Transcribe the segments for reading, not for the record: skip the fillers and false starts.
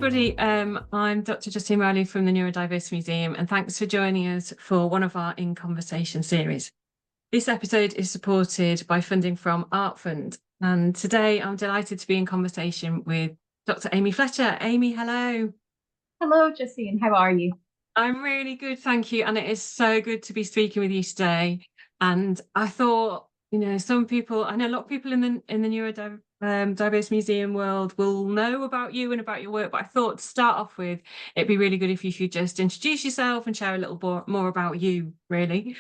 everybody. I'm Dr. Justine Riley from the Neurodivergent Museum, and thanks for joining us for one of our In Conversation series. This episode is supported by funding from Art Fund, and today I'm delighted to be in conversation with Dr. Aimee Fletcher. Aimee, hello. Hello, Justine. How are you? I'm really good, thank you. And it is so good to be speaking with you today. And I thought, some people, I know a lot of people in the neurodiverse museum world will know about you and about your work, but I thought to start off with, it'd be really good if you could just introduce yourself and share a little more about you, really.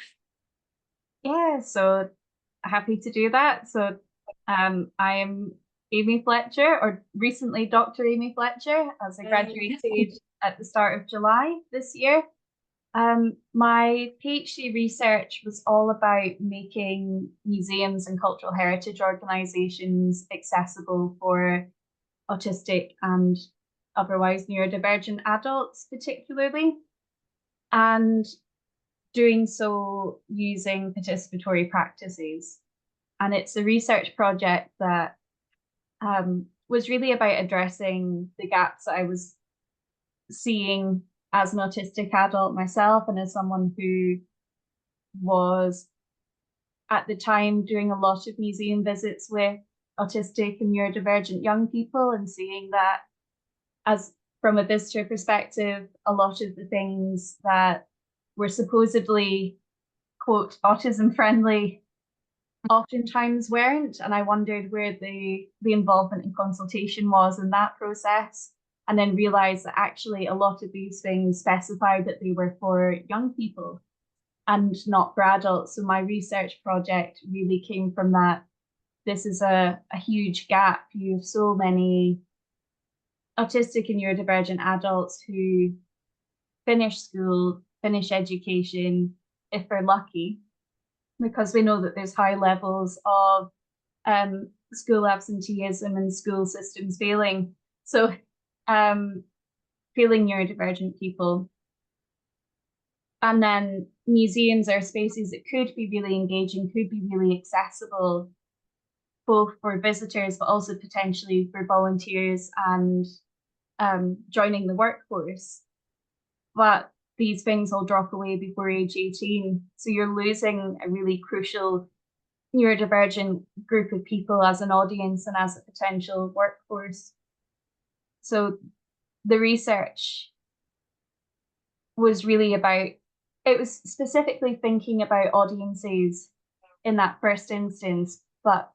Yeah, so happy to do that. So I am Aimee Fletcher, or recently Dr. Aimee Fletcher, as I graduated at the start of July this year. My PhD research was all about making museums and cultural heritage organisations accessible for autistic and otherwise neurodivergent adults, particularly. And doing so using participatory practices. And it's a research project that was really about addressing the gaps that I was seeing as an autistic adult myself, and as someone who was at the time doing a lot of museum visits with autistic and neurodivergent young people, and seeing that as from a visitor perspective, a lot of the things that were supposedly, quote, autism friendly oftentimes weren't. And I wondered where the involvement in consultation was in that process. And then realized that actually a lot of these things specified that they were for young people and not for adults. So my research project really came from that. This is a huge gap. You have so many autistic and neurodivergent adults who finish school, finish education, if they're lucky, because we know that there's high levels of school absenteeism and school systems failing. So failing neurodivergent people. And then museums are spaces that could be really engaging, could be really accessible, both for visitors, but also potentially for volunteers and joining the workforce. But these things all drop away before age 18. So you're losing a really crucial neurodivergent group of people as an audience and as a potential workforce. So the research was really about, it was specifically thinking about audiences in that first instance, but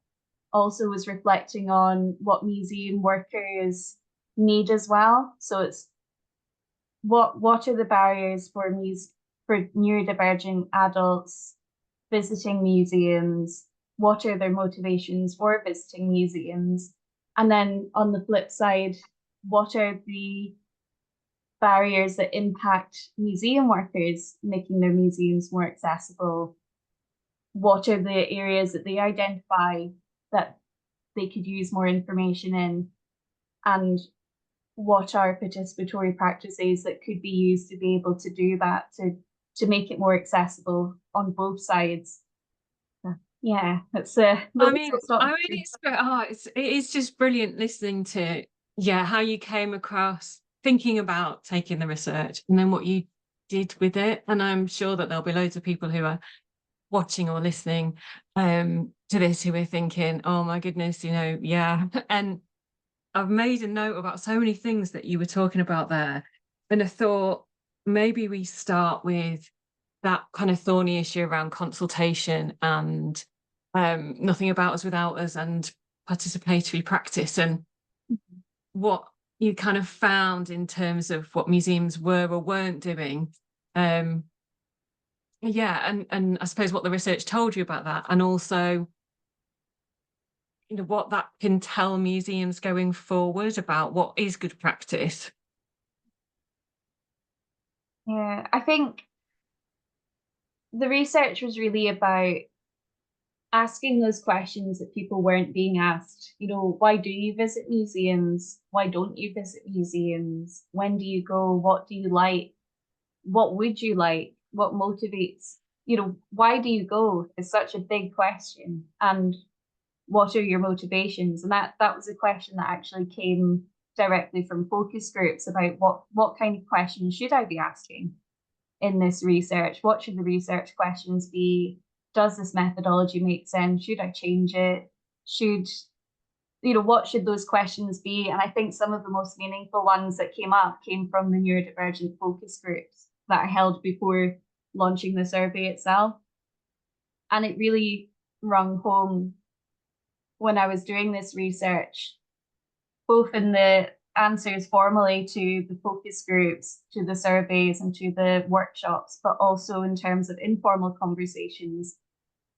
also was reflecting on what museum workers need as well. So it's what are the barriers for neurodivergent adults visiting museums? What are their motivations for visiting museums? And then on the flip side, what are the barriers that impact museum workers, making their museums more accessible? What are the areas that they identify that they could use more information in? And what are participatory practices that could be used to be able to do that, to make it more accessible on both sides? Yeah, it's I mean, it is just brilliant listening to how you came across thinking about taking the research and then what you did with it. And I'm sure that there'll be loads of people who are watching or listening to this who are thinking, oh my goodness, and I've made a note about so many things that you were talking about there, and I thought maybe we start with that kind of thorny issue around consultation and nothing about us without us and participatory practice, and what you kind of found in terms of what museums were or weren't doing. And I suppose what the research told you about that, and also what that can tell museums going forward about what is good practice. Yeah, I think the research was really about asking those questions that people weren't being asked. Why do you visit museums? Why don't you visit museums? When do you go? What do you like? What would you like? What motivates? Why do you go is such a big question. And what are your motivations? And that was a question that actually came directly from focus groups about what kind of questions should I be asking in this research? What should the research questions be? Does this methodology make sense? Should I change it? What should those questions be? And I think some of the most meaningful ones that came from the neurodivergent focus groups that I held before launching the survey itself. And it really rung home when I was doing this research, both in the answers formally to the focus groups, to the surveys and to the workshops, but also in terms of informal conversations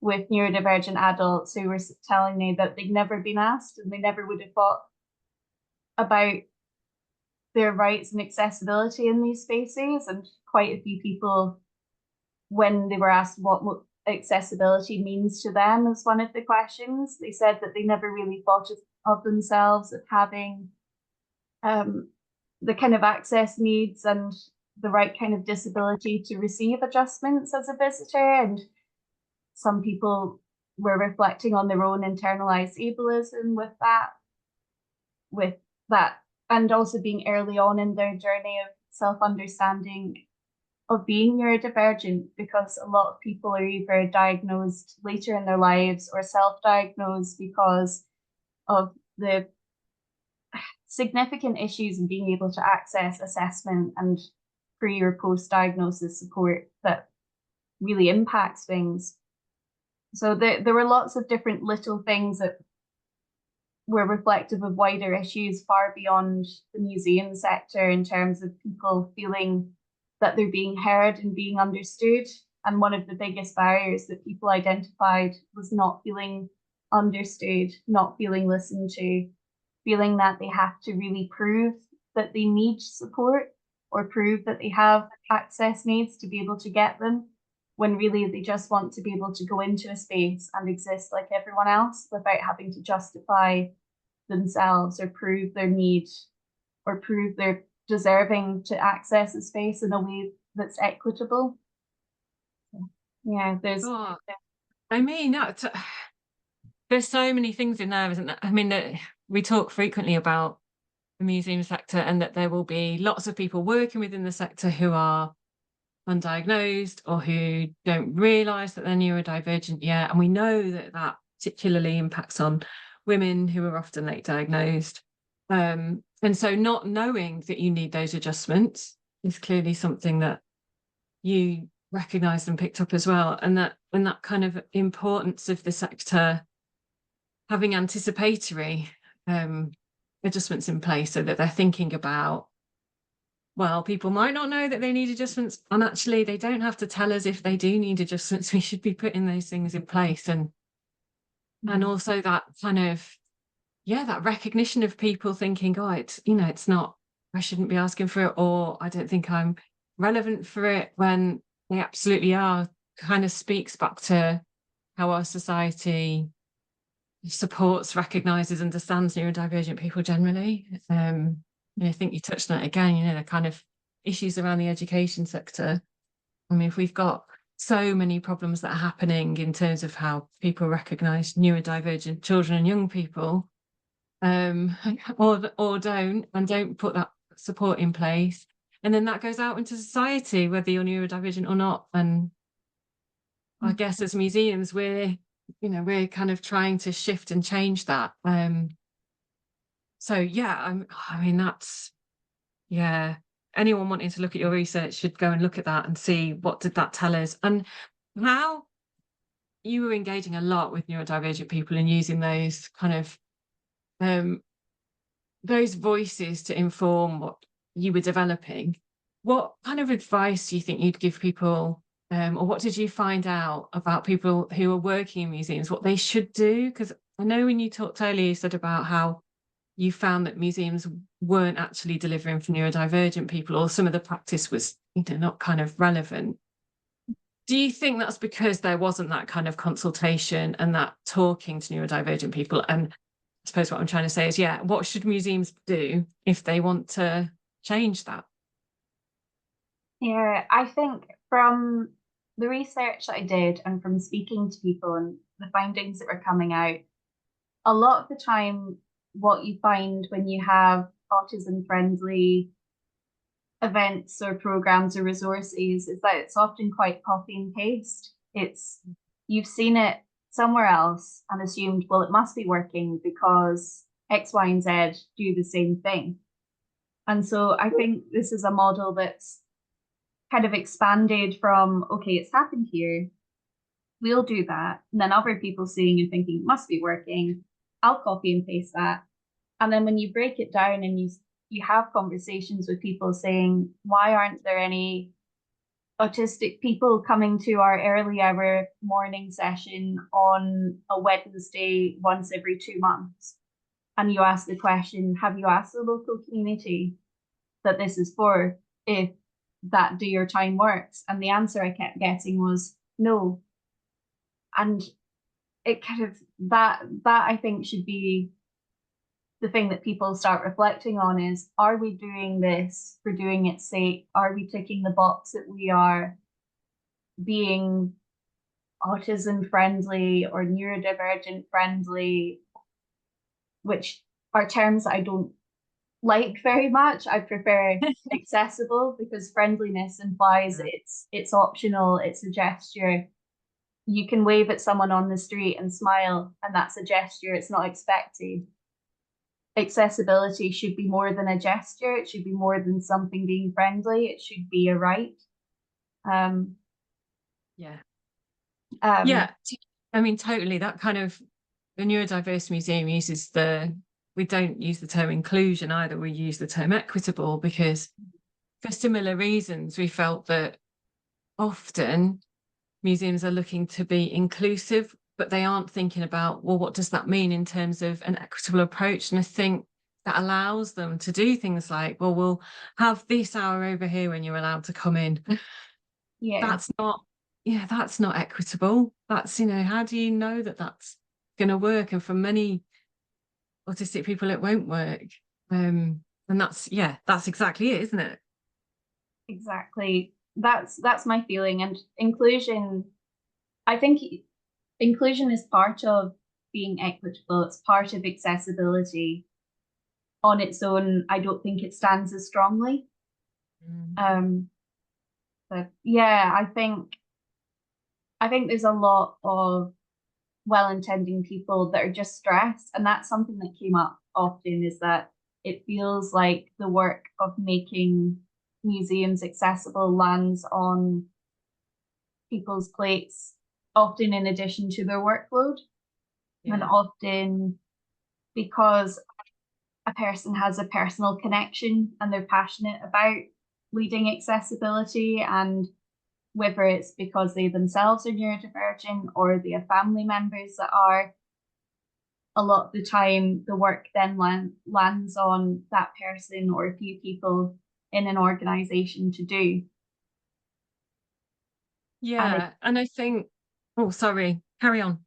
with neurodivergent adults who were telling me that they'd never been asked and they never would have thought about their rights and accessibility in these spaces. And quite a few people, when they were asked what accessibility means to them as one of the questions, they said that they never really thought of themselves as having the kind of access needs and the right kind of disability to receive adjustments as a visitor. And some people were reflecting on their own internalized ableism with that, and also being early on in their journey of self-understanding of being neurodivergent, because a lot of people are either diagnosed later in their lives or self-diagnosed because of the significant issues in being able to access assessment and pre or post-diagnosis support that really impacts things. So there were lots of different little things that were reflective of wider issues far beyond the museum sector, in terms of people feeling that they're being heard and being understood. And one of the biggest barriers that people identified was not feeling understood, not feeling listened to, feeling that they have to really prove that they need support or prove that they have access needs to be able to get them, when really they just want to be able to go into a space and exist like everyone else without having to justify themselves or prove their need or prove they're deserving to access a space in a way that's equitable. Yeah, there's... Oh, I mean, there's so many things in there, isn't there? I mean, we talk frequently about the museum sector, and that there will be lots of people working within the sector who are undiagnosed or who don't realise that they're neurodivergent yet. And we know that that particularly impacts on women who are often late diagnosed. And so not knowing that you need those adjustments is clearly something that you recognised and picked up as well. And that kind of importance of the sector having anticipatory adjustments in place, so that they're thinking about, well, people might not know that they need adjustments, and actually they don't have to tell us if they do need adjustments. We should be putting those things in place. And also that kind of, that recognition of people thinking, oh, it's not, I shouldn't be asking for it, or I don't think I'm relevant for it, when they absolutely are, kind of speaks back to how our society supports, recognises, understands neurodivergent people generally. And I think you touched on it again, the kind of issues around the education sector. I mean, if we've got so many problems that are happening in terms of how people recognise neurodivergent children and young people, or don't put that support in place, and then that goes out into society, whether you're neurodivergent or not. And I guess as museums, we're kind of trying to shift and change that. So yeah, I mean, that's, anyone wanting to look at your research should go and look at that and see what did that tell us, and how you were engaging a lot with neurodivergent people and using those kind of those voices to inform what you were developing. What kind of advice do you think you'd give people, or what did you find out about people who are working in museums, what they should do? Because I know when you talked earlier, you said about how you found that museums weren't actually delivering for neurodivergent people, or some of the practice was not kind of relevant. Do you think that's because there wasn't that kind of consultation and that talking to neurodivergent people? And I suppose what I'm trying to say is, what should museums do if they want to change that? Yeah, I think from the research that I did and from speaking to people and the findings that were coming out, a lot of the time, what you find when you have autism friendly events or programs or resources is that it's often quite copy and paste. It's you've seen it somewhere else and assumed, well, it must be working because X, Y, and Z do the same thing. And so I think this is a model that's kind of expanded from, okay, it's happened here, we'll do that. And then other people seeing and thinking, it must be working, I'll copy and paste that. And then when you break it down and you have conversations with people saying, why aren't there any autistic people coming to our early hour morning session on a Wednesday once every 2 months? And you ask the question, have you asked the local community that this is for, if that day or time works? And the answer I kept getting was no. And it kind of that I think should be the thing that people start reflecting on is, are we doing this for doing its sake? Are we ticking the box that we are being autism friendly or neurodivergent friendly, which are terms that I don't like very much. I prefer accessible, because friendliness implies it's optional, it's a gesture. You can wave at someone on the street and smile, and that's a gesture, it's not expected. Accessibility should be more than a gesture, it should be more than something being friendly, it should be a right. Yeah. I mean, totally. That kind of, the Neurodiverse Museum uses we don't use the term inclusion either, we use the term equitable, because for similar reasons, we felt that often museums are looking to be inclusive, but they aren't thinking about, well, what does that mean in terms of an equitable approach? And I think that allows them to do things like, well, we'll have this hour over here when you're allowed to come in. Yeah. That's not equitable. That's, how do you know that that's going to work? And for many autistic people, it won't work. And that's exactly it, isn't it? Exactly. That's my feeling. And inclusion, I think inclusion is part of being equitable. It's part of accessibility. On its own, I don't think it stands as strongly. But yeah, I think there's a lot of well-intending people that are just stressed, and that's something that came up often, is that it feels like the work of making museums accessible lands on people's plates, often in addition to their workload. And often because a person has a personal connection and they're passionate about leading accessibility, and whether it's because they themselves are neurodivergent or they have family members that are, a lot of the time the work then lands on that person or a few people in an organization to do. And I think, oh, sorry, carry on.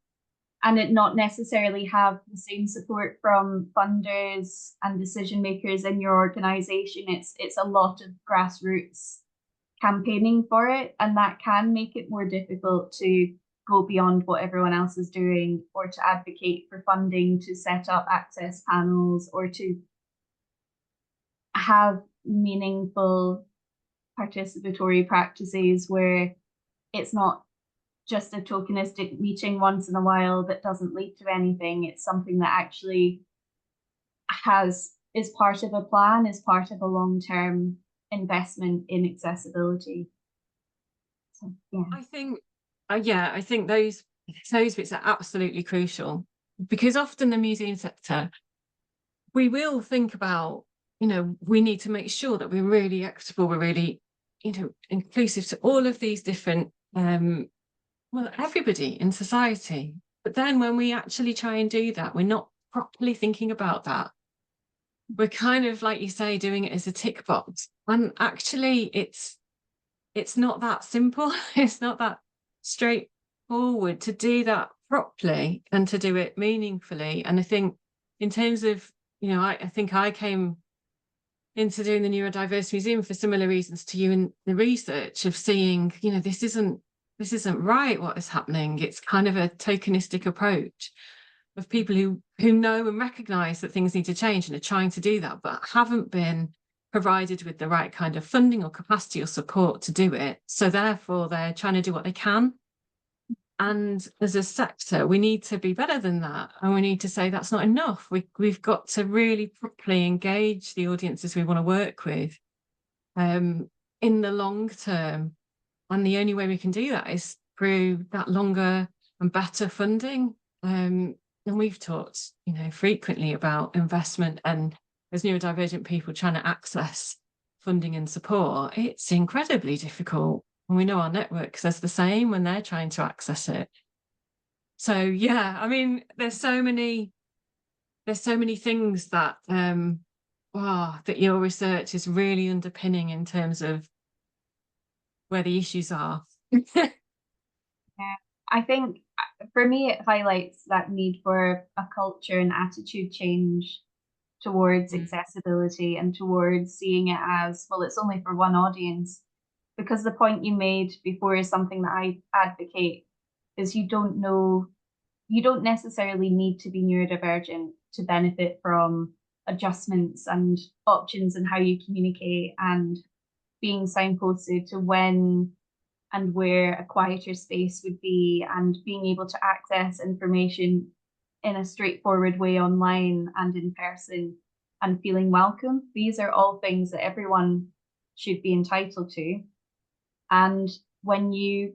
And it not necessarily have the same support from funders and decision makers in your organization. It's a lot of grassroots campaigning for it, and that can make it more difficult to go beyond what everyone else is doing, or to advocate for funding to set up access panels, or to have meaningful participatory practices where it's not just a tokenistic meeting once in a while that doesn't lead to anything. It's something that actually is part of a plan, is part of a long-term investment in accessibility. So, yeah. I think those bits are absolutely crucial, because often the museum sector, we will think about, we need to make sure that we're really equitable, we're really, inclusive to all of these different, everybody in society. But then when we actually try and do that, we're not properly thinking about that. We're kind of, like you say, doing it as a tick box. And actually, it's not that simple. It's not that straightforward to do that properly and to do it meaningfully. And I think in terms of, I think I came into doing the Neurodiverse Museum for similar reasons to you, in the research of seeing, this isn't right what is happening. It's kind of a tokenistic approach. of people who know and recognise that things need to change and are trying to do that, but haven't been provided with the right kind of funding or capacity or support to do it. So therefore, they're trying to do what they can. And as a sector, we need to be better than that. And we need to say that's not enough. We've got to really properly engage the audiences we want to work with in the long term. And the only way we can do that is through that longer and better funding. And we've talked, frequently about investment, and as neurodivergent people trying to access funding and support, it's incredibly difficult. And we know our network says the same when they're trying to access it. So yeah, I mean, there's so many things that that your research is really underpinning in terms of where the issues are. Yeah, I think for me, it highlights that need for a culture and attitude change towards accessibility and towards seeing it as, well, it's only for one audience. Because the point you made before is something that I advocate, is you don't necessarily need to be neurodivergent to benefit from adjustments and options in how you communicate, and being signposted to when and where a quieter space would be, and being able to access information in a straightforward way online and in person, and feeling welcome. These are all things that everyone should be entitled to. And when you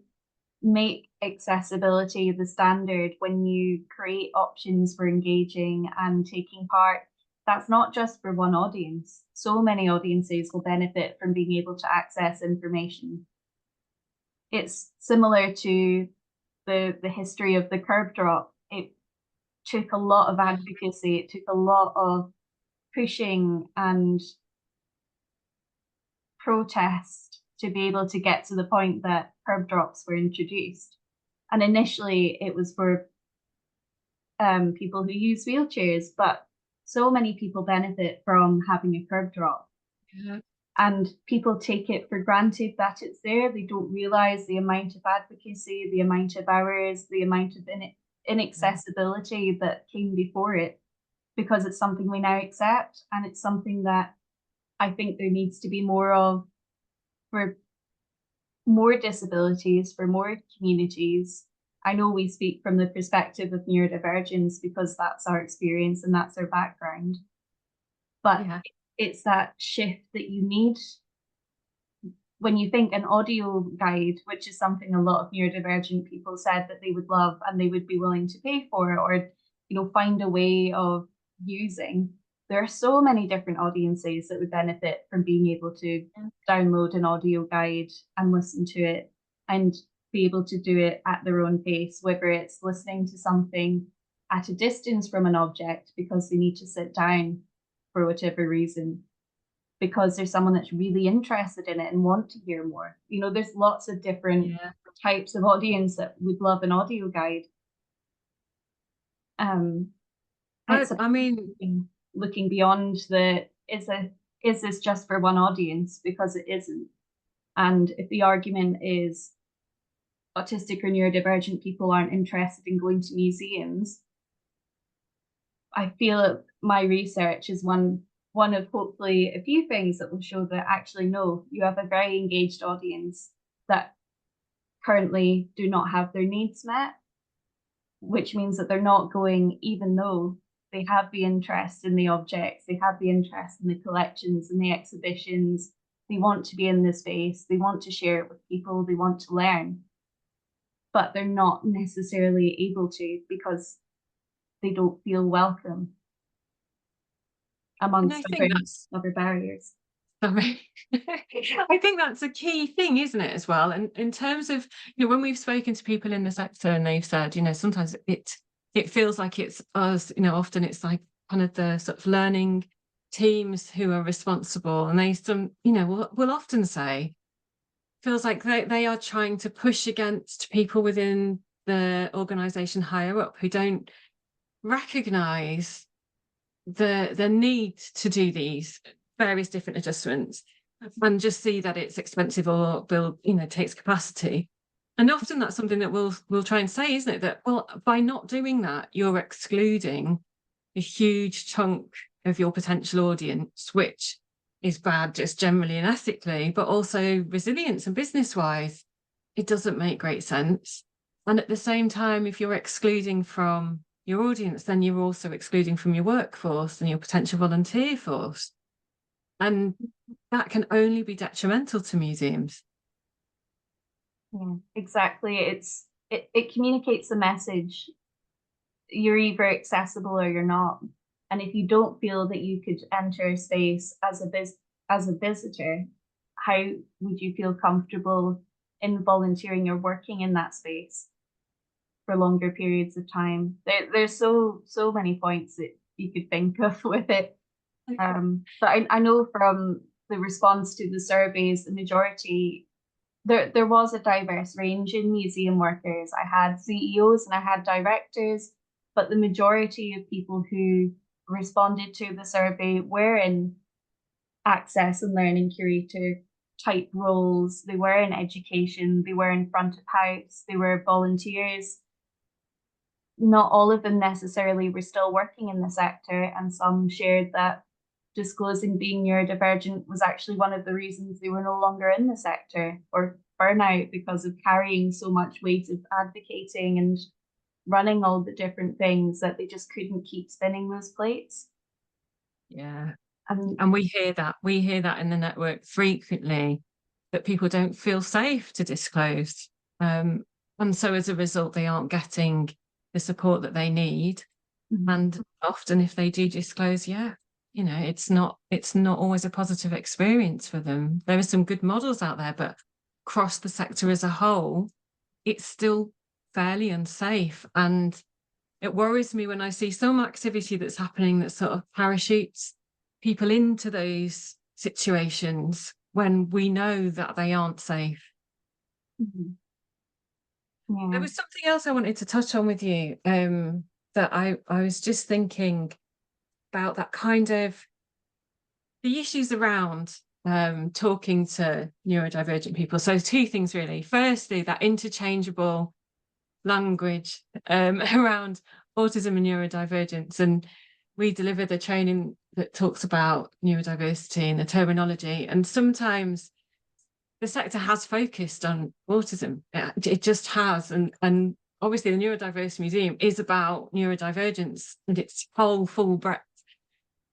make accessibility the standard, when you create options for engaging and taking part, that's not just for one audience. So many audiences will benefit from being able to access information. It's similar to the history of the curb drop. It took a lot of advocacy, it took a lot of pushing and protest to be able to get to the point that curb drops were introduced. And initially it was for people who use wheelchairs, but so many people benefit from having a curb drop. Yeah. And people take it for granted that it's there. They don't realize the amount of advocacy, the amount of hours, the amount of inaccessibility that came before it, because it's something we now accept. And it's something that I think there needs to be more of for more disabilities, for more communities. I know we speak from the perspective of neurodivergence because that's our experience and that's our background. But yeah, it's that shift that you need. When you think an audio guide, which is something a lot of neurodivergent people said that they would love and they would be willing to pay for, or find a way of using, there are so many different audiences that would benefit from being able to download an audio guide and listen to it and be able to do it at their own pace, whether it's listening to something at a distance from an object because they need to sit down for whatever reason, because there's someone that's really interested in it and want to hear more. There's lots of different types of audience that would love an audio guide. I mean, looking beyond is this just for one audience, because it isn't. And if the argument is autistic or neurodivergent people aren't interested in going to museums, I feel my research is one of hopefully a few things that will show that actually, no, you have a very engaged audience that currently do not have their needs met, which means that they're not going, even though they have the interest in the objects, they have the interest in the collections and the exhibitions, they want to be in the space, they want to share it with people, they want to learn, but they're not necessarily able to because they don't feel welcome amongst other barriers. Sorry. I think that's a key thing, isn't it, as well? And in terms of, when we've spoken to people in the sector and they've said, sometimes it feels like it's us, often it's like kind of the sort of learning teams who are responsible, and they will often say, feels like they are trying to push against people within the organisation higher up who don't recognise the need to do these various different adjustments and just see that it's expensive or takes capacity. And often that's something that we'll try and say, isn't it? That, well, by not doing that, you're excluding a huge chunk of your potential audience, which is bad just generally and ethically, but also resilience and business wise, it doesn't make great sense. And at the same time, if you're excluding from your audience, then you're also excluding from your workforce and your potential volunteer force. And that can only be detrimental to museums. Yeah, exactly. It communicates a message. You're either accessible or you're not. And if you don't feel that you could enter a space as a visitor, how would you feel comfortable in volunteering or working in that space for longer periods of time? There's so many points that you could think of with it. But I know from the response to the surveys, the majority, there was a diverse range in museum workers. I had CEOs and I had directors, but the majority of people who responded to the survey were in access and learning curator type roles. They were in education, they were in front of house, they were volunteers. Not all of them necessarily were still working in the sector, and some shared that disclosing being neurodivergent was actually one of the reasons they were no longer in the sector, or burnout because of carrying so much weight of advocating and running all the different things that they just couldn't keep spinning those plates. Yeah. And And we hear that in the network frequently, that people don't feel safe to disclose. And so as a result, they aren't getting the support that they need. And often if they do disclose, it's not always a positive experience for them. There are some good models out there, but across the sector as a whole, it's still fairly unsafe. And it worries me when I see some activity that's happening that sort of parachutes people into those situations when we know that they aren't safe. There yeah. was something else I wanted to touch on with you, that I was just thinking about, that kind of the issues around talking to neurodivergent people. So two things really. Firstly, that interchangeable language around autism and neurodivergence. And we deliver the training that talks about neurodiversity and the terminology. And sometimes the sector has focused on autism. It just has. And obviously the Neurodiverse Museum is about neurodivergence and its whole full breadth.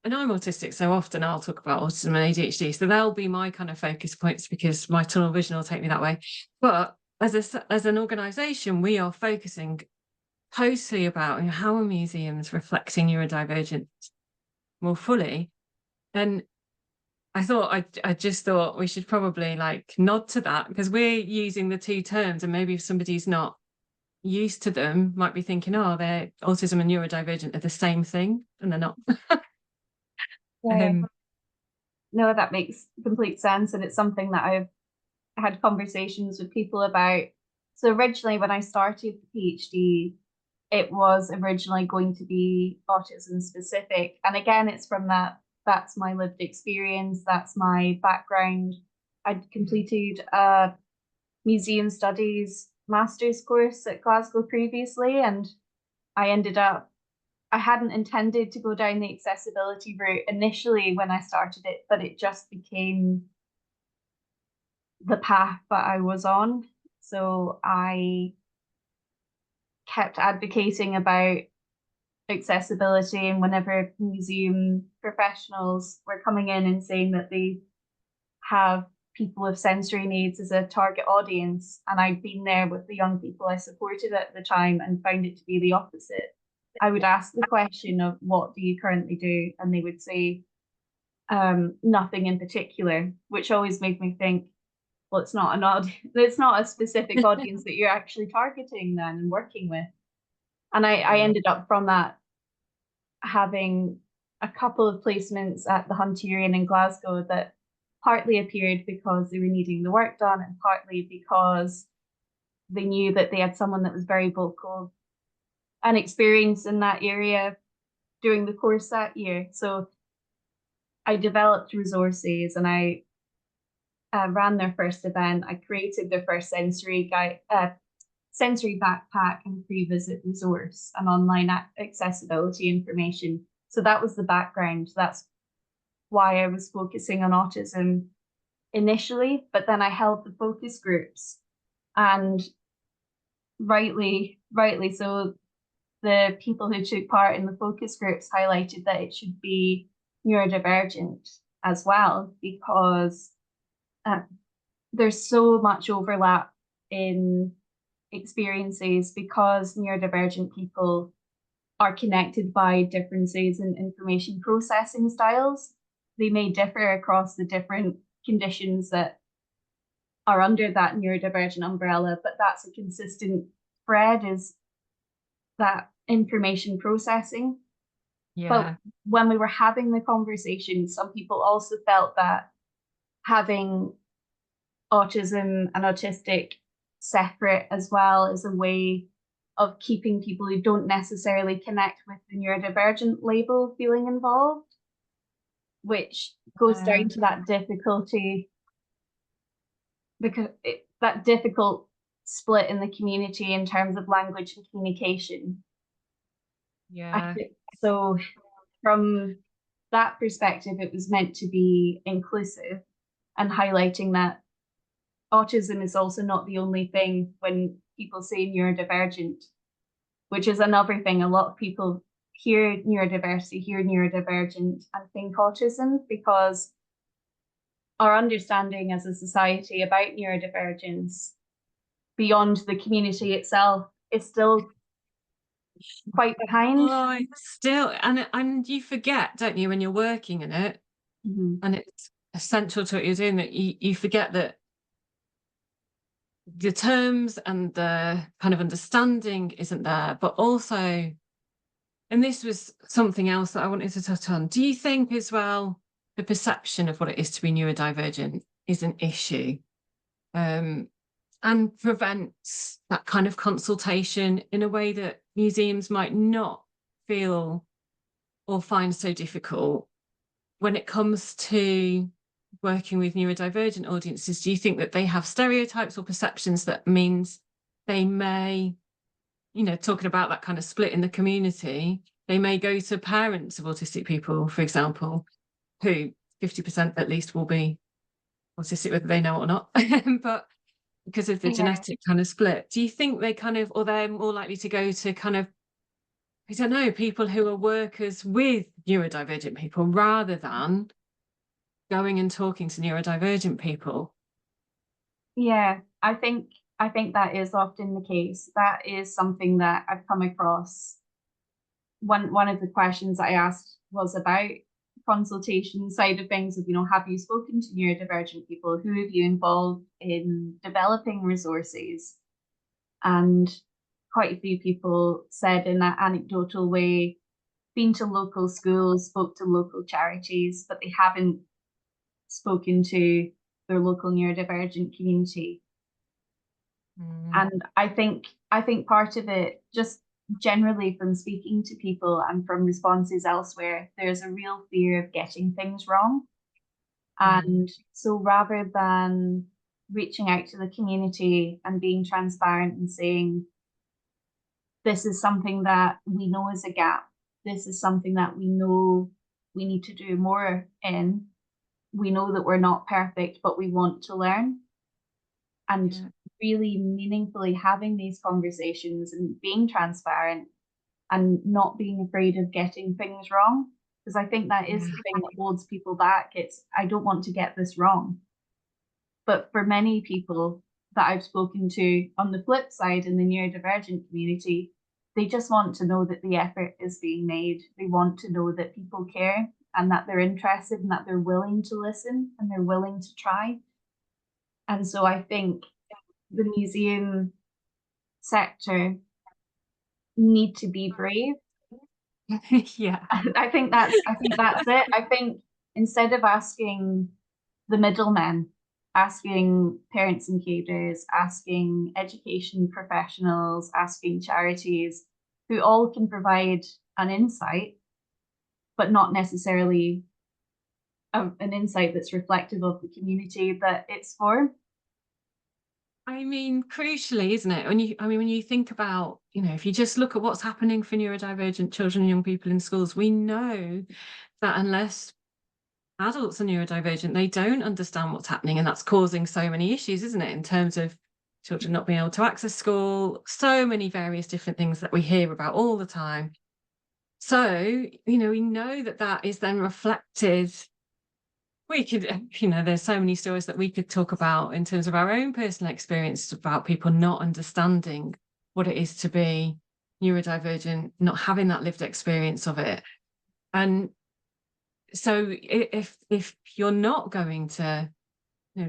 And I'm autistic, so often I'll talk about autism and ADHD. So they'll be my kind of focus points because my tunnel vision will take me that way. But as an organisation, we are focusing totally about how are museums reflecting neurodivergence more fully. And I just thought we should probably nod to that, because we're using the two terms, and maybe if somebody's not used to them, might be thinking, oh, they're autism and neurodivergent are the same thing, and they're not. Yeah. No, that makes complete sense. And it's something that I've had conversations with people about. So originally when I started the PhD, it was originally going to be autism specific. And again, it's from that's my lived experience, that's my background. I'd completed a museum studies master's course at Glasgow previously, and I hadn't intended to go down the accessibility route initially when I started it, but it just became the path that I was on. So I kept advocating about accessibility, and whenever museum professionals were coming in and saying that they have people with sensory needs as a target audience, and I'd been there with the young people I supported at the time and found it to be the opposite, I would ask the question of, what do you currently do? And they would say, nothing in particular, which always made me think, well, it's not a specific audience that you're actually targeting then and working with. And I ended up from that having a couple of placements at the Hunterian in Glasgow that partly appeared because they were needing the work done, and partly because they knew that they had someone that was very vocal and experienced in that area during the course that year. So I developed resources, and I ran their first event. I created their first sensory backpack and pre-visit resource and online accessibility information. So that was the background. That's why I was focusing on autism initially, but then I held the focus groups, and rightly so, the people who took part in the focus groups highlighted that it should be neurodivergent as well, because there's so much overlap in experiences, because neurodivergent people are connected by differences in information processing styles. They may differ across the different conditions that are under that neurodivergent umbrella, but that's a consistent thread, is that information processing. Yeah. But when we were having the conversation, some people also felt that having autism and autistic separate as well is a way of keeping people who don't necessarily connect with the neurodivergent label feeling involved, which goes down to that difficulty, because that difficult split in the community in terms of language and communication. Yeah. So from that perspective, it was meant to be inclusive and highlighting that autism is also not the only thing when people say neurodivergent, which is another thing. A lot of people hear neurodiversity, hear neurodivergent, and think autism, because our understanding as a society about neurodivergence beyond the community itself is still quite behind. Oh, still, and you forget, don't you, when you're working in it, and it's essential to what you're doing, that you forget that the terms and the kind of understanding isn't there, but also, and this was something else that I wanted to touch on. Do you think as well the perception of what it is to be neurodivergent is an issue, and prevents that kind of consultation in a way that museums might not feel or find so difficult when it comes to working with neurodivergent audiences? Do you think that they have stereotypes or perceptions that means they may, talking about that kind of split in the community, they may go to parents of autistic people, for example, who 50% at least will be autistic, whether they know it or not, but because of the genetic kind of split, do you think they kind of, or they're more likely to go to kind of, I don't know, people who are workers with neurodivergent people rather than going and talking to neurodivergent people? Yeah, I think that is often the case. That is something that I've come across. One of the questions I asked was about consultation side of things, of, have you spoken to neurodivergent people? Who have you involved in developing resources? And quite a few people said in that anecdotal way, been to local schools, spoke to local charities, but they haven't spoken to their local neurodivergent community. And I think part of it, just generally from speaking to people and from responses elsewhere, there's a real fear of getting things wrong. And so rather than reaching out to the community and being transparent and saying, this is something that we know is a gap, this is something that we know we need to do more in, we know that we're not perfect, but we want to learn. And really meaningfully having these conversations and being transparent and not being afraid of getting things wrong. Because I think that is the thing that holds people back. It's, I don't want to get this wrong. But for many people that I've spoken to on the flip side in the neurodivergent community, they just want to know that the effort is being made. They want to know that people care and that they're interested and that they're willing to listen and they're willing to try. And so I think the museum sector need to be brave. Yeah. I think that's it. I think instead of asking the middlemen, asking parents and cadres, asking education professionals, asking charities, who all can provide an insight, but not necessarily an insight that's reflective of the community that it's for. I mean, crucially, isn't it? When you think about, if you just look at what's happening for neurodivergent children and young people in schools, we know that unless adults are neurodivergent, they don't understand what's happening, and that's causing so many issues, isn't it? In terms of children not being able to access school, so many various different things that we hear about all the time. So, we know that that is then reflected. We could, there's so many stories that we could talk about in terms of our own personal experience about people not understanding what it is to be neurodivergent, not having that lived experience of it. And so if you're not going to,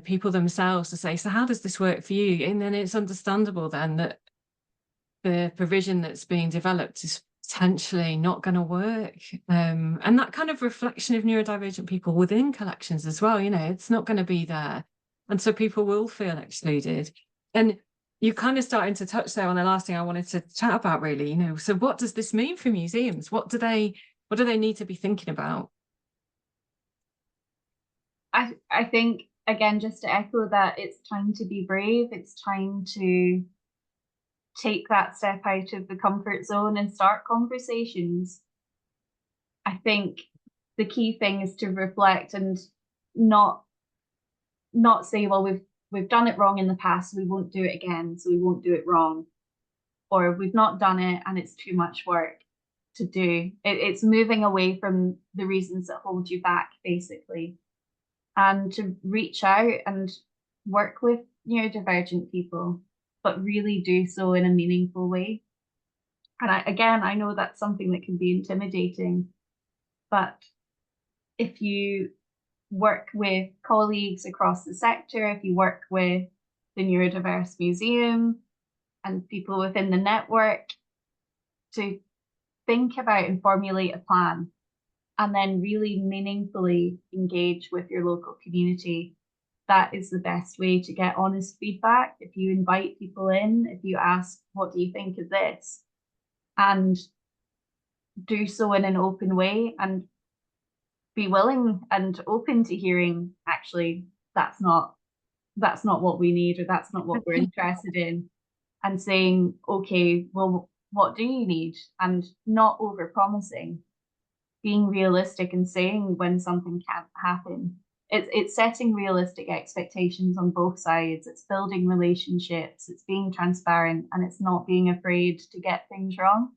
people themselves to say, so how does this work for you? And then it's understandable then that the provision that's being developed is potentially not going to work. And that kind of reflection of neurodivergent people within collections as well, it's not going to be there. And so people will feel excluded. And you're kind of starting to touch there on the last thing I wanted to chat about, really. So what does this mean for museums? What do they need to be thinking about? I think, again, just to echo that, it's time to be brave. It's time to take that step out of the comfort zone and start conversations. I think the key thing is to reflect and not say, well, we've done it wrong in the past, so we won't do it again, so we won't do it wrong. Or we've not done it and it's too much work to do. It's moving away from the reasons that hold you back, basically, and to reach out and work with neurodivergent people, but really do so in a meaningful way. And I know that's something that can be intimidating, but if you work with colleagues across the sector, if you work with the Neurodiverse Museum and people within the network, to think about and formulate a plan, and then really meaningfully engage with your local community, that is the best way to get honest feedback. If you invite people in, if you ask, what do you think of this? And do so in an open way and be willing and open to hearing, actually, that's not what we need, or that's not what we're interested in, and saying, okay, well, what do you need? And not over promising, being realistic and saying when something can't happen. It's setting realistic expectations on both sides. It's building relationships, it's being transparent, and it's not being afraid to get things wrong.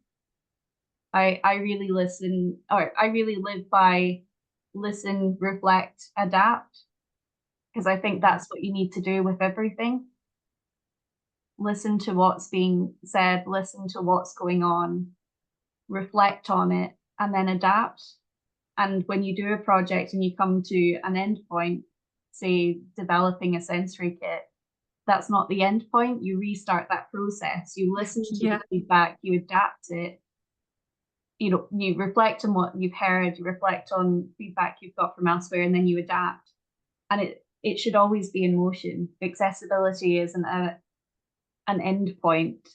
I really live by listen, reflect, adapt, because I think that's what you need to do with everything. Listen to what's being said, listen to what's going on, reflect on it, and then adapt. And when you do a project and you come to an end point, say developing a sensory kit, that's not the end point. You restart that process. You listen to the feedback, you adapt it. You reflect on what you've heard, you reflect on feedback you've got from elsewhere, and then you adapt. And it should always be in motion. Accessibility isn't an end point,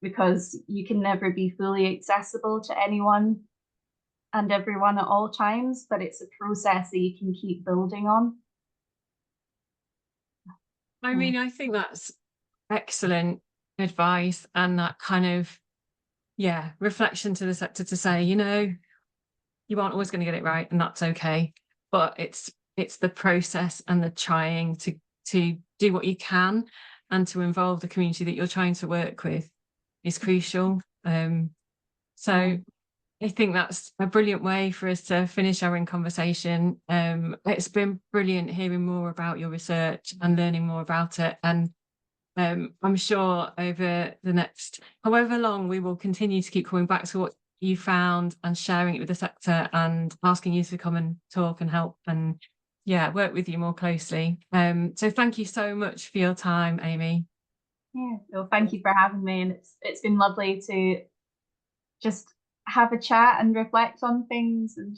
because you can never be fully accessible to anyone and everyone at all times, but it's a process that you can keep building on. I mean, I think that's excellent advice, and that kind of, reflection to the sector to say, you aren't always going to get it right, and that's okay. But it's the process and the trying to do what you can and to involve the community that you're trying to work with is crucial. So I think that's a brilliant way for us to finish our conversation. It's been brilliant hearing more about your research and learning more about it. And I'm sure over the next however long, we will continue to keep coming back to what you found and sharing it with the sector and asking you to come and talk and help and work with you more closely. So thank you so much for your time, Aimee. Yeah, well, thank you for having me, and it's been lovely to just have a chat and reflect on things. And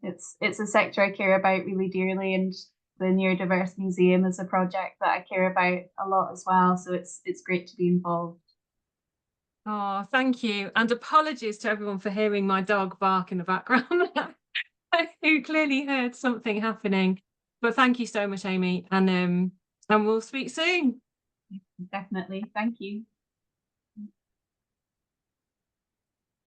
it's a sector I care about really dearly, and the Neurodiverse Museum is a project that I care about a lot as well, so it's great to be involved. Oh, thank you, and apologies to everyone for hearing my dog bark in the background. who clearly heard something happening. But thank you so much, Amy, and we'll speak soon. Definitely. Thank you.